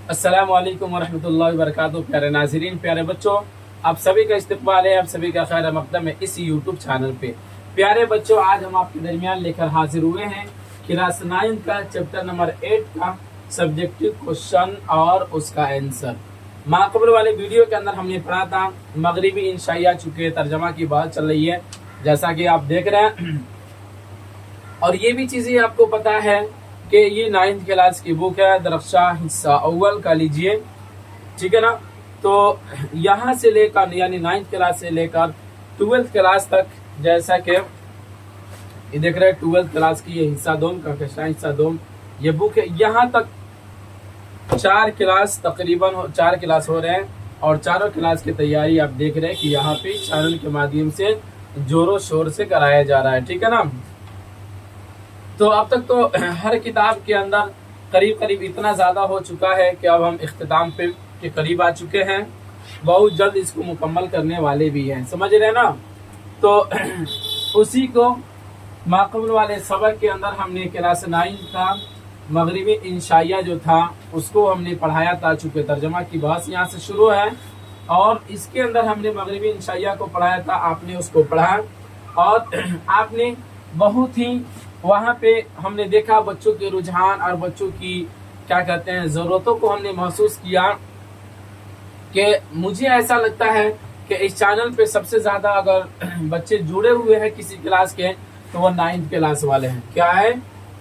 अस्सलाम वालेकुम वरहमतुल्लाहि वबरकातुहू। प्यारे नाज़रीन, प्यारे बच्चों, आप सभी का इस्तकबाल है, आप सभी का खैर मकदम है इस यूट्यूब चैनल पे। प्यारे बच्चों, आज हम आपके दरमियान लेकर हाजिर हुए हैं क्लास 9 का चैप्टर नंबर 8 का सब्जेक्टिव क्वेश्चन और उसका आंसर। माक़बल वाले वीडियो के अंदर हमने पढ़ा था मगरिबी इंशाइया, चूँकि तर्जमा की बात चल रही है जैसा कि आप देख रहे हैं, और ये भी चीज़ें आपको पता है कि ये 9th क्लास की बुक है, दरख्शा हिस्सा अव्वल का लीजिए, ठीक है ना। तो यहाँ से लेकर यानी 9th क्लास से लेकर 12th क्लास तक, जैसा कि ये देख रहे हैं 12th क्लास की ये हिस्सा दोम का हिस्सा दोम ये बुक है। यहाँ तक 4 क्लास तकरीबन 4 क्लास हो रहे हैं, और चारों क्लास की तैयारी आप देख रहे हैं कि यहाँ पे चैनल के माध्यम से जोरों शोर से कराया जा रहा है, ठीक है ना। तो अब तक तो हर किताब के अंदर करीब करीब इतना ज़्यादा हो चुका है कि अब हम इख्तिताम पे के करीब आ चुके हैं, बहुत जल्द इसको मुकम्मल करने वाले भी हैं, समझ रहे हैं ना। तो उसी को माक़बल वाले सबक के अंदर हमने क्लास 9 का मगरिबी इंशाइया जो था उसको हमने पढ़ाया था, चूँकि तर्जमा की बहस यहाँ से शुरू है, और इसके अंदर हमने मगरिबी इंशाइया को पढ़ाया था, आपने उसको पढ़ा और आपने बहुत ही वहाँ पे हमने देखा बच्चों के रुझान और बच्चों की क्या कहते हैं ज़रूरतों को हमने महसूस किया कि मुझे ऐसा लगता है कि इस चैनल पे सबसे ज़्यादा अगर बच्चे जुड़े हुए हैं किसी क्लास के तो वो 9th क्लास वाले हैं। क्या है,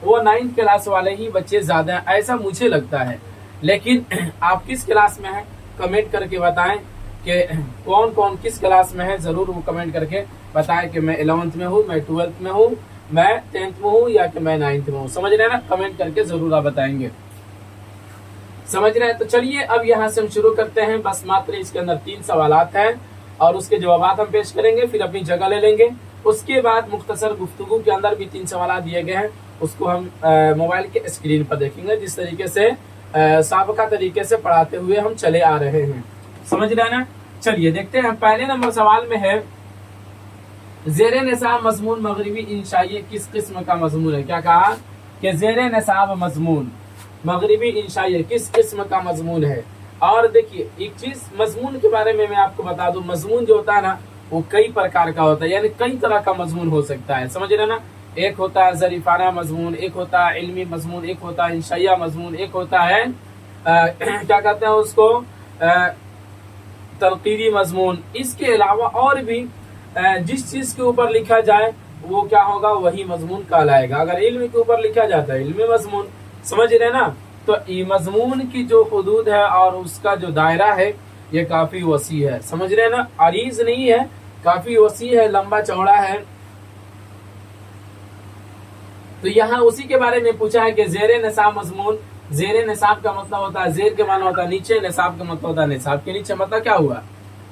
वो 9th क्लास वाले ही बच्चे ज़्यादा हैं, ऐसा मुझे लगता है। लेकिन आप किस क्लास में हैं कमेंट करके बताएं कि कौन कौन किस क्लास में है, ज़रूर वो कमेंट करके बताएं कि मैं 11th में हूँ, मैं 12th में हूँ, मैं 10th में हूँ या कि मैं 9th में हूँ, समझ रहे हैं ना। कमेंट करके जरूर आप बताएंगे, समझ रहे हैं। तो चलिए अब यहाँ से हम शुरू करते हैं। बस मात्र इसके अंदर 3 सवालात हैं और उसके जवाब हम पेश करेंगे, फिर अपनी जगह ले लेंगे। उसके बाद मुख्तसर गुफ्तगू के अंदर भी 3 सवाल दिए गए हैं, उसको हम मोबाइल के स्क्रीन पर देखेंगे, जिस तरीके से साबका तरीके से पढ़ाते हुए हम चले आ रहे हैं, समझ रहे हैं ना। चलिए देखते हैं। पहले नंबर सवाल में है ज़ेरे निसाब मजमून मगरिबी इंशाइये किस किस्म का मजमून है। क्या कहा कि ज़ेरे निसाब मजमून मगरिबी इंशाइये किस किस्म का मजमून है। और देखिए एक चीज मजमून के बारे में मैं आपको बता दूं, मजमून जो होता है ना वो कई प्रकार का होता है, यानी कई तरह का मजमून हो सकता है, समझ रहे ना। एक होता है ज़रीफाना मजमून, एक होता है इल्मी मजमून, एक होता है इंशाइया मजमून, एक होता है क्या कहते हैं उसको तनकीदी मजमून। इसके अलावा और भी जिस चीज के ऊपर लिखा जाए वो क्या होगा, वही मजमून कहलाएगा। अगर इल्म के ऊपर लिखा जाता है इल्मी मजमून, समझ रहे ना। तो ये मजमून की जो हुदूद है और उसका जो दायरा है ये काफी वसी है, समझ रहे ना, अरीज नहीं है, काफी वसी है, लंबा चौड़ा है। तो यहाँ उसी के बारे में पूछा है कि ज़ेरे निसाब मजमून, ज़ेरे निसाब का मतलब होता है ज़ेर के माना होता है नीचे, निसाब का मतलब होता है निसाब के नीचे। मतलब क्या हुआ,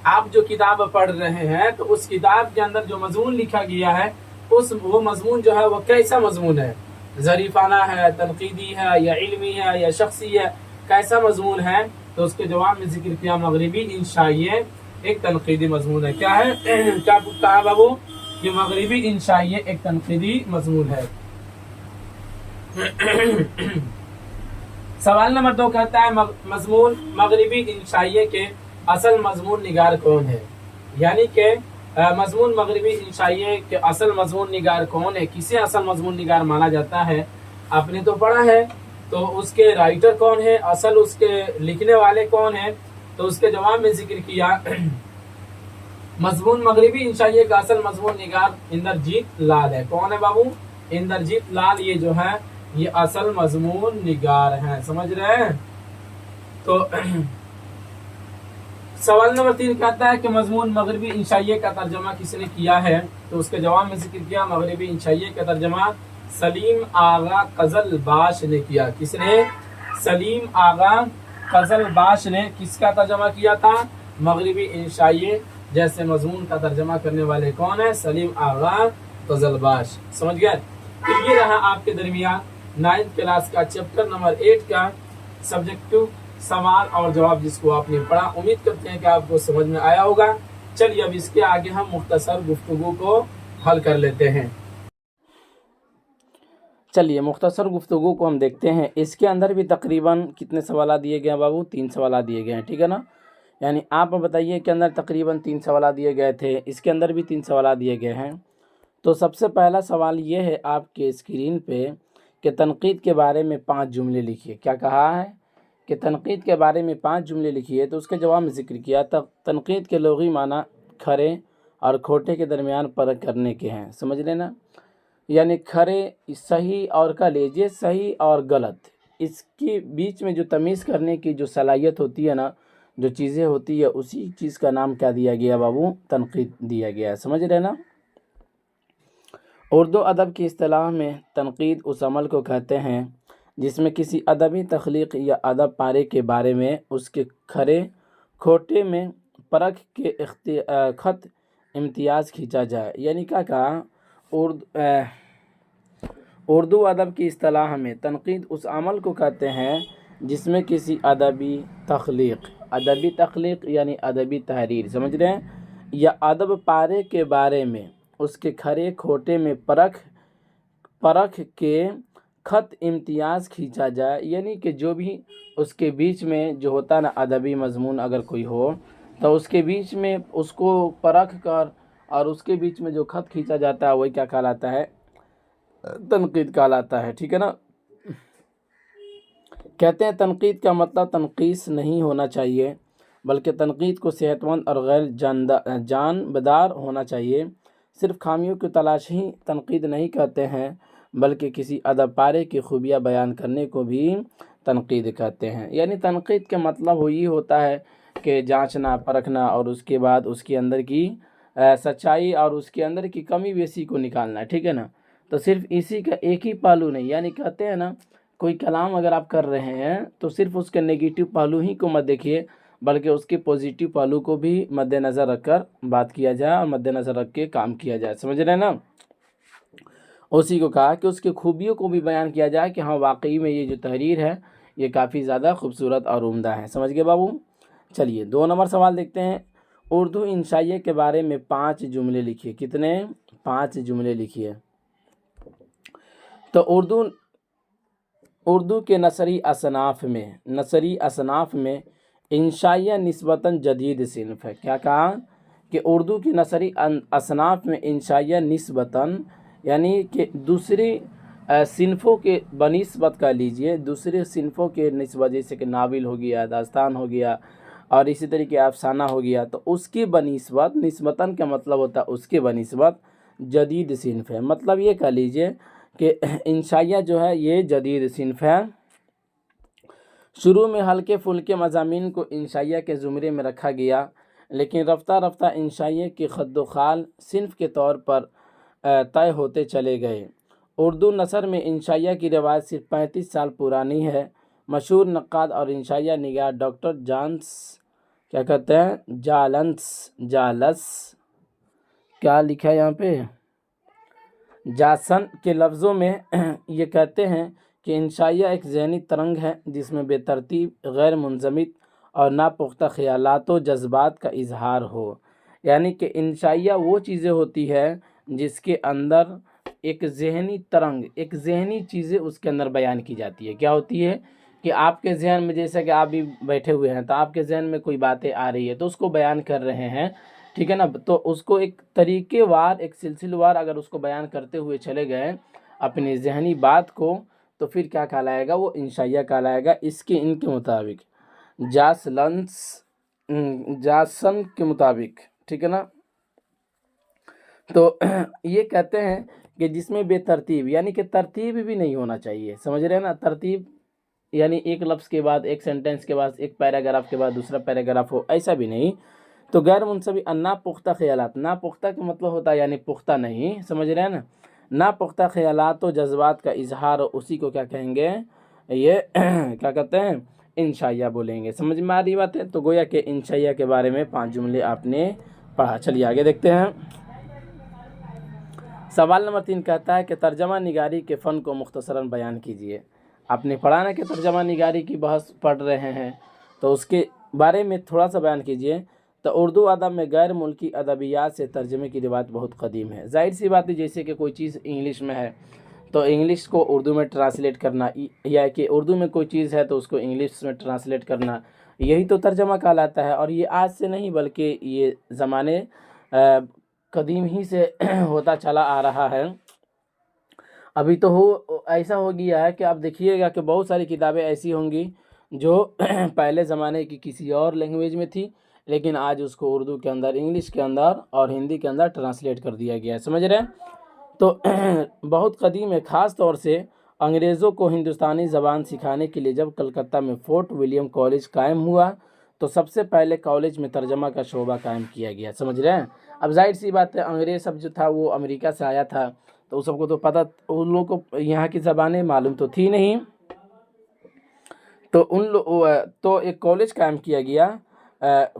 आप जो किताब पढ़ रहे हैं तो उस किताब के अंदर जो मजमून लिखा गया है वो मजमून जो है वो कैसा मजमून है, ज़रीफाना है, तनकीदी है, या इल्मी है, या शख्सी है, कैसा मजमून है। तो उसके जवाब में जिक्र किया मगरिबी इंशाइये एक तनकीदी मजमून है। क्या है, क्या कहा बाबू कि मगरिबी इंशाइये एक तनकीदी मजमून है। सवाल नंबर 2 कहता है मजमून मगरिबी इंशाइये के असल मजमून निगार कौन है। यानी कि मजमून मगरिबी इंशाइये के असल मजमून निगार कौन है, किसे असल मजमून निगार माना जाता है। आपने तो पढ़ा है, तो उसके राइटर कौन है, असल उसके लिखने वाले कौन है। तो उसके जवाब में जिक्र किया मजमून मगरिबी इंशाइये का असल मजमून निगार इंद्रजीत लाल है। कौन है बाबू, इंद्रजीत लाल, ये जो है ये असल मजमून निगार है, समझ रहे हैं। तो सवाल नंबर 3 कहता है कि मजमून मगरिबी इंशाइये का तर्जमा किसने किया है। तो उसके जवाब में जिक्र किया मगरिबी इंशाइये का तर्जमा सलीम आगा कजलबाश ने किया। किसने, सलीम आगा कजलबाश ने किसका तर्जमा किया था, मगरिबी इंशाइये। जैसे मजमून का तर्जमा करने वाले कौन है, सलीम आगा कजलबाश, समझ गए। तो ये रहा आपके दरमियान 9th क्लास का चैप्टर नंबर 8 का सब्जेक्टिव सवाल और जवाब जिसको आपने पढ़ा। उम्मीद करते हैं कि आपको समझ में आया होगा। चलिए अब इसके आगे हम मुख्तसर गुफ्तगू को हल कर लेते हैं। चलिए मुख्तसर गुफ्तगू को हम देखते हैं। इसके अंदर भी तकरीबन कितने सवाल दिए गए हैं बाबू? 3 सवाल दिए गए हैं, ठीक है ना। यानी आप बताइए के अंदर तकरीबन 3 सवाल दिए गए थे, इसके अंदर भी 3 सवाल दिए गए हैं। तो सबसे पहला सवाल ये है आपके स्क्रीन पे कि तनकीद के बारे में 5 जुमले लिखिए। क्या कहा है कि तनकीद के बारे में 5 जुमले लिखिए। तो उसके जवाब में ज़िक्र किया तब तनकीद के लुग़वी माना खरे और खोटे के दरमियान फ़र्क करने के हैं, समझ लेना। यानी खरे सही और का लीजिए सही और गलत, इसके बीच में जो तमीज़ करने की जो सलाहियत होती है ना, जो चीज़ें होती है, उसी चीज़ का नाम क्या दिया गया बाबू? तनकीद दिया गया है, समझ रहे ना। उर्दू अदब की इस्तिलाह में तनकीद उस अमल को कहते हैं जिसमें किसी अदबी तख्लीक या अदब पारे के बारे में उसके खरे खोटे में परख के ख़त इम्तियाज़ खींचा जाए। यानी क्या कहा? उर्दू अदब की इस्तिलाह में तनकीद उस अमल को कहते हैं जिसमें किसी अदबी तख्लीक यानी अदबी तहरीर, समझ रहे हैं, या अदब पारे के बारे में उसके खरे खोटे में परख के ख़त इम्तियाज़ खींचा जाए। यानी कि जो भी उसके बीच में जो होता है ना अदबी मजमून अगर कोई हो तो उसके बीच में उसको परख कर और उसके बीच में जो ख़त खींचा जाता है वही क्या कहलाता है? तनकीद कहलाता है, ठीक है ना। कहते हैं तनकीद का मतलब तनकीस नहीं होना चाहिए, बल्कि तनकीद को सेहतमंद और गैर जानबदार होना चाहिए। सिर्फ खामियों की तलाश ही तनकीद नहीं कहते हैं, बल्कि किसी अदब पारे की खूबियाँ बयान करने को भी तनकीद कहते हैं। यानी तनकीद का मतलब वही होता है कि जांचना परखना और उसके बाद उसके अंदर की सच्चाई और उसके अंदर की कमी बेसी को निकालना, ठीक है ना। तो सिर्फ इसी का एक ही पहलू नहीं, यानी कहते हैं ना कोई कलाम अगर आप कर रहे हैं तो सिर्फ उसके नेगेटिव पहलू ही को मत देखिए, बल्कि उसके पॉजिटिव पहलू को भी मद्देनज़र रखकर बात किया जाए और मद्देनज़र रख के काम किया जाए, समझ रहे हैं ना। उसी को कहा कि उसकी खूबियों को भी बयान किया जाए कि हाँ वाकई में ये जो तहरीर है ये काफ़ी ज़्यादा खूबसूरत और उम्दा है, समझ गए बाबू। चलिए 2 नंबर सवाल देखते हैं। उर्दू इंशाइये के बारे में 5 जुमले लिखिए। कितने? 5 जुमले लिखिए। तो उर्दू के नसरी असनाफ़ में इंशाइया निस्बतन जदीद सिन्फ़ है। क्या कहा कि उर्दू की नसरी असनाफ़ में इंशाइया निस्बतन यानी कि दूसरी सिन्फ़ों के बनिस्बत का लीजिए, दूसरे सिन्फ़ों के निस्बत, जैसे कि नाविल हो गया, दास्तान हो गया और इसी तरीके अफसाना हो गया, तो उसकी बनिस्बत, निस्बतन का मतलब होता है उसके बनिस्बत जदीद सिन्फ़ है। मतलब ये कह लीजिए कि इंशाइया जो है ये जदीद सिन्फ़ है। शुरू में हल्के फुल्के मज़ामीन को इंशाइया के ज़ुमरे में रखा गया, लेकिन रफ्ता रफ्ता इंशाइया की खद्दोखाल सिन्फ़ के तौर पर तय होते चले गए। उर्दू नसर में इंशाइया की रिवायत सिर्फ 35 साल पुरानी है। मशहूर नक्काद और इंशाइया निगार डॉक्टर क्या कहते हैं, जालस क्या लिखा है यहाँ पे, जासन के लफ्ज़ों में ये कहते हैं कि इंशाइया एक ज़हनी तरंग है जिसमें बेतरतीब, गैर मुंज़मित और नापुख्ता ख़यालात व जज्बात का इजहार हो। यानी कि इंशाइया वो चीज़ें होती है जिसके अंदर एक ज़हनी तरंग, एक ज़हनी चीज़ें उसके अंदर बयान की जाती है। क्या होती है कि आपके जहन में, जैसे कि आप भी बैठे हुए हैं तो आपके जहन में कोई बातें आ रही है तो उसको बयान कर रहे हैं, ठीक है ना। तो उसको एक तरीक़ेवार, एक सिलसिलेवार अगर उसको बयान करते हुए चले गए अपनी ज़हनी बात को, तो फिर क्या कहलाएगा? वो इंशाइया कहलाएगा। इनके मुताबिक जासन के मुताबिक, ठीक है ना। तो ये कहते हैं कि जिसमें बेतरतीब यानी कि तरतीब भी नहीं होना चाहिए, समझ रहे हैं ना। तरतीब यानी एक लफ्ज़ के बाद, एक सेंटेंस के बाद, एक पैराग्राफ के बाद दूसरा पैराग्राफ हो, ऐसा भी नहीं। तो गैर मुनसबी नापुख्ता ख़यालात, नापुख्ता का मतलब होता है यानी पुख्ता नहीं, समझ रहे हैं ना। नापुख्ता ख़यालात व जज्बात का इजहार, उसी को क्या कहेंगे? ये क्या कहते हैं? इंशाइया बोलेंगे। समझ में आ रही बात है। तो गोया कि इंशाइया के बारे में 5 जुमले आपने पढ़ा। चलिए आगे देखते हैं। सवाल नंबर 3 कहता है कि तर्जमा निगारी के फ़न को मुख्तसरन बयान कीजिए। आपने पढ़ा ना कि तर्जमा निगारी की बहस पढ़ रहे हैं, तो उसके बारे में थोड़ा सा बयान कीजिए। तो उर्दू अदब में गैर मुल्की अदबियात से तर्जमे की रिवायत बहुत कदीम है। ज़ाहिर सी बात है, जैसे कि कोई चीज़ इंग्लिश में है تو انگلش کو اردو میں ٹرانسلیٹ کرنا، یا کہ اردو میں کوئی چیز ہے تو اس کو انگلش میں ٹرانسلیٹ کرنا، یہی تو ترجمہ کہلاتا ہے۔ اور یہ آج سے نہیں بلکہ یہ زمانے قدیم ہی سے ہوتا چلا آ رہا ہے۔ ابھی تو ایسا ہو گیا ہے کہ آپ دیکھیے گا کہ بہت ساری کتابیں ایسی ہوں گی جو پہلے زمانے کی کسی اور لینگویج میں تھی، لیکن آج اس کو اردو کے اندر، انگلش کے اندر اور ہندی کے اندر ٹرانسلیٹ کر دیا گیا ہے، سمجھ رہے ہیں؟ تو بہت قدیم ہے۔ خاص طور سے انگریزوں کو ہندوستانی زبان سکھانے کے لیے جب کلکتہ میں فورٹ ولیم کالج قائم ہوا تو سب سے پہلے کالج میں ترجمہ کا شعبہ قائم کیا گیا، سمجھ رہے ہیں؟ اب ظاہر سی بات ہے، انگریز سب جو تھا وہ امریکہ سے آیا تھا، تو اس سب کو تو پتہ، ان لوگوں کو یہاں کی زبانیں معلوم تو تھی نہیں، تو ایک کالج قائم کیا گیا،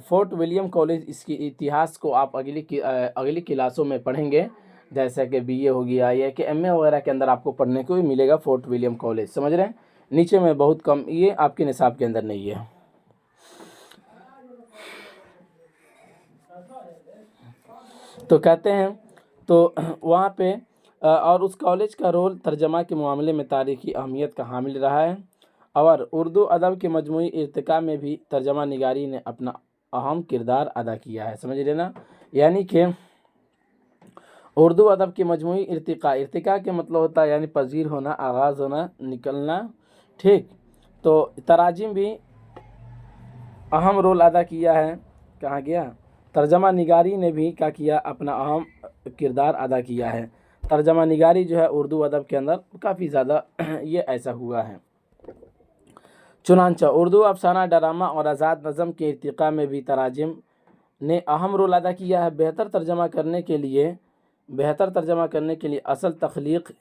فورٹ ولیم کالج۔ اس کی اتہاس کو آپ اگلی کلاسوں میں پڑھیں گے، جیسا کہ بی اے ہو گیا یا کہ ایم اے وغیرہ کے اندر آپ کو پڑھنے کو بھی ملے گا فورٹ ولیم کالج، سمجھ رہے ہیں؟ نیچے میں بہت کم، یہ آپ کے نصاب کے اندر نہیں ہے۔ تو کہتے ہیں تو وہاں پہ اور اس کالج کا رول ترجمہ کے معاملے میں تاریخی اہمیت کا حامل رہا ہے، اور اردو ادب کے مجموعی ارتقاء میں بھی ترجمہ نگاری نے اپنا اہم کردار ادا کیا ہے، سمجھ رہے نا؟ یعنی کہ اردو ادب کے مجموعی ارتقاء کے مطلب ہوتا ہے یعنی پذیر ہونا، آغاز ہونا، نکلنا، ٹھیک؟ تو تراجم بھی اہم رول ادا کیا ہے۔ کہاں گیا؟ ترجمہ نگاری نے بھی کیا کیا؟ اپنا اہم کردار ادا کیا ہے۔ ترجمہ نگاری جو ہے اردو ادب کے اندر کافی زیادہ یہ ایسا ہوا ہے۔ چنانچہ اردو افسانہ، ڈرامہ اور آزاد نظم کے ارتقاء میں بھی تراجم نے اہم رول ادا کیا ہے۔ بہتر ترجمہ کرنے کے لیے اصل تخلیق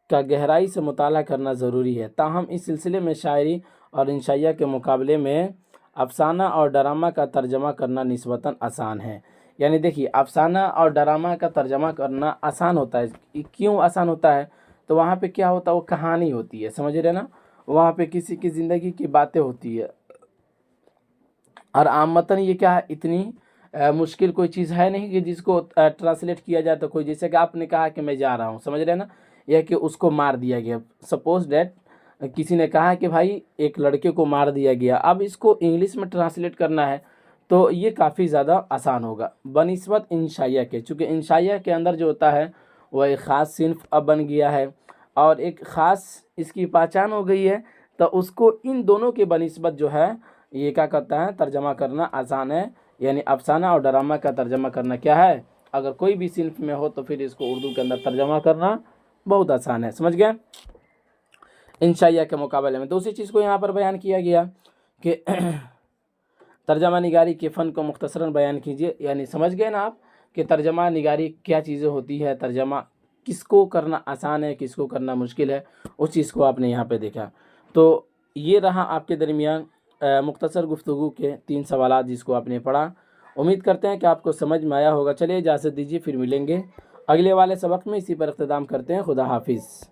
کا گہرائی سے مطالعہ کرنا ضروری ہے، تاہم اس سلسلے میں شاعری اور انشائیہ کے مقابلے میں افسانہ اور ڈرامہ کا ترجمہ کرنا نسبتاً آسان ہے۔ یعنی دیکھیے، افسانہ اور ڈرامہ کا ترجمہ کرنا آسان ہوتا ہے۔ کیوں آسان ہوتا ہے؟ تو وہاں پہ کیا ہوتا ہے؟ وہ کہانی ہوتی ہے، سمجھ رہے نا؟ وہاں پہ کسی کی زندگی کی باتیں ہوتی ہے، اور عامتاً یہ کیا ہے، اتنی مشکل کوئی چیز ہے نہیں کہ جس کو ٹرانسلیٹ کیا جائے تو کوئی، جیسے کہ آپ نے کہا کہ میں جا رہا ہوں، سمجھ رہے نا؟ یا کہ اس کو مار دیا گیا، سپوز دیٹ کسی نے کہا کہ بھائی ایک لڑکے کو مار دیا گیا، اب اس کو انگلش میں ٹرانسلیٹ کرنا ہے تو یہ کافی زیادہ آسان ہوگا بنسبت انشائیہ کے، چونکہ انشائیہ کے اندر جو ہوتا ہے وہ ایک خاص صنف اب بن گیا ہے اور ایک خاص اس کی پہچان ہو گئی ہے، تو اس کو ان دونوں کے بنسبت جو ہے یہ کیا کرتا ہے، ترجمہ کرنا آسان ہے۔ یعنی افسانہ اور ڈرامہ کا ترجمہ کرنا کیا ہے، اگر کوئی بھی صنف میں ہو تو پھر اس کو اردو کے اندر ترجمہ کرنا بہت آسان ہے، سمجھ گئے؟ انشائیہ کے مقابلے میں دوسری چیز کو یہاں پر بیان کیا گیا کہ ترجمہ نگاری کے فن کو مختصراً بیان کیجیے۔ یعنی سمجھ گئے نا آپ کہ ترجمہ نگاری کیا چیزیں ہوتی ہے، ترجمہ کس کو کرنا آسان ہے، کس کو کرنا مشکل ہے، اس چیز کو آپ نے یہاں پہ دیکھا۔ تو یہ رہا آپ کے درمیان مختصر گفتگو کے 3 سوالات جس کو آپ نے پڑھا۔ امید کرتے ہیں کہ آپ کو سمجھ میں آیا ہوگا۔ چلیے اجازت دیجیے، پھر ملیں گے اگلے والے سبق میں، اسی پر اختتام کرتے ہیں۔ خدا حافظ۔